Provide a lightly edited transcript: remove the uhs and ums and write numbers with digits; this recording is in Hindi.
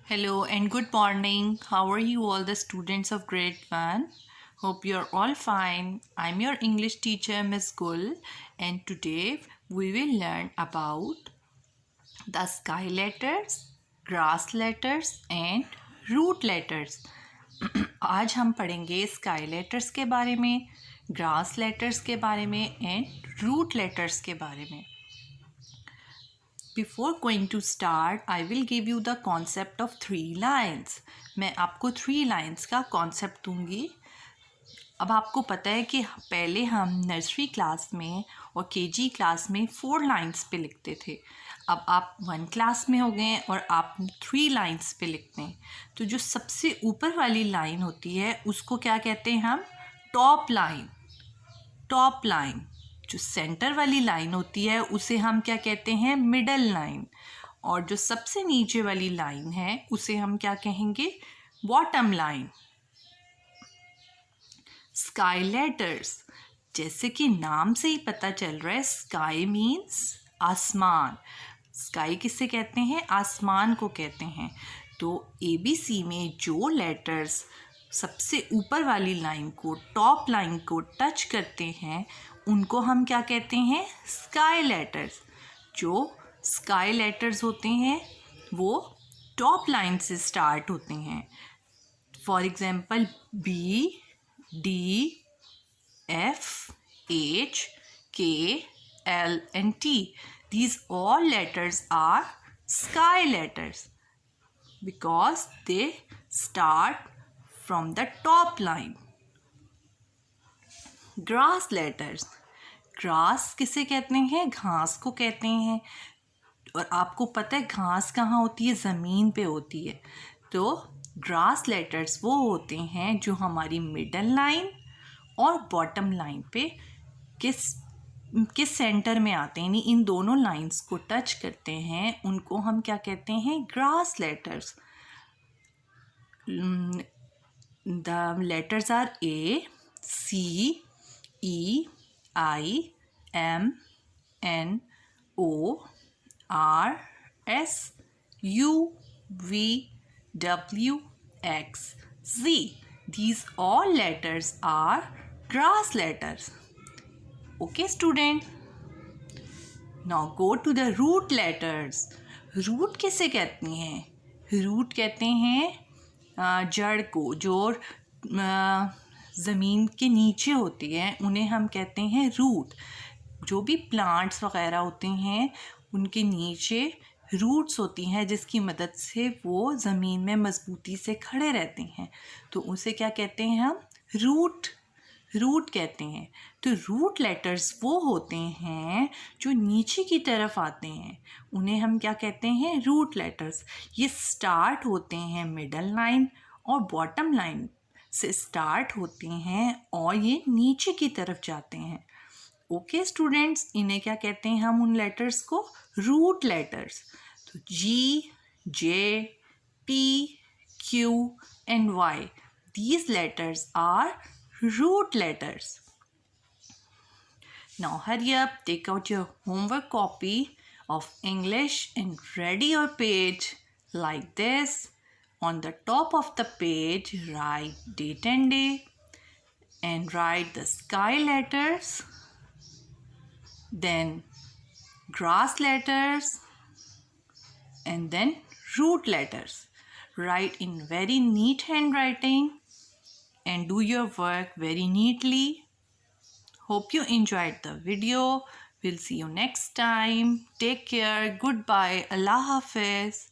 Hello and good morning. How are you all the students of grade 1? Hope you're all fine. I'm your English teacher Miss Gul, and today we will learn about the sky letters, grass letters and root letters. आज हम पढ़ेंगे स्काई लेटर्स के बारे में, ग्रास लेटर्स के बारे में एंड रूट लेटर्स के बारे में. Before going to start, I will give you the concept of 3 lines. मैं आपको 3 lines का concept दूंगी. अब आपको पता है कि पहले हम नर्सरी क्लास में और केजी क्लास में 4 लाइन्स पे लिखते थे. अब आप 1 क्लास में हो गए और आप 3 लाइन्स पे लिखते हैं. तो जो सबसे ऊपर वाली लाइन होती है उसको क्या कहते हैं हम? Top line. Top line. जो सेंटर वाली लाइन होती है उसे हम क्या कहते हैं? Middle line. और जो सबसे नीचे वाली लाइन है उसे हम क्या कहेंगे? Bottom line. स्काई लेटर्स, जैसे कि नाम से ही पता चल रहा है, स्काई मीन्स आसमान. स्काई किसे कहते हैं? आसमान को कहते हैं. तो ABC में जो लेटर्स सबसे ऊपर वाली लाइन को, टॉप लाइन को टच करते हैं उनको हम क्या कहते हैं? Sky letters. जो स्काई लेटर्स होते हैं वो टॉप लाइन से स्टार्ट होते हैं. For example B, D, F, H, K, L and T. These all letters are sky letters because they start from the top line. Grass letters. Grass किसे कहते हैं? घास को कहते हैं. और आपको पता है घास कहाँ होती है? ज़मीन पे होती है. तो ग्रास लेटर्स वो होते हैं जो हमारी मिडल लाइन और बॉटम लाइन पे किस सेंटर में आते हैं, यानी इन दोनों लाइंस को टच करते हैं. उनको हम क्या कहते हैं? Grass letters. The letters are A, C, E, I, M, N, O, R, S, U, V, W, X, Z. These all letters are grass letters. Okay, student? Now go to the root letters. Root किसे कहते हैं? Root कहते हैं जड़ को. जो ज़मीन के नीचे होती है उन्हें हम कहते हैं रूट. जो भी प्लांट्स वगैरह होते हैं उनके नीचे रूट्स होती हैं जिसकी मदद से वो ज़मीन में मजबूती से खड़े रहते हैं. तो उसे क्या कहते हैं हम? रूट कहते हैं. तो रूट लेटर्स वो होते हैं जो नीचे की तरफ आते हैं, उन्हें हम क्या कहते हैं? Root letters. ये स्टार्ट होते हैं मिडल लाइन और बॉटम लाइन से स्टार्ट होते हैं और ये नीचे की तरफ जाते हैं. ओके स्टूडेंट्स, इन्हें क्या कहते हैं हम? उन लेटर्स को रूट लेटर्स. तो G, J, P, Q and Y, these letters are root letters. Now hurry up, take out your homework copy of English and ready your page like this. On the top of the page, write date and day and write the sky letters, then grass letters and then root letters. Write in very neat handwriting and do your work very neatly. Hope you enjoyed the video. We'll see you next time. Take care. Goodbye. Allah Hafiz.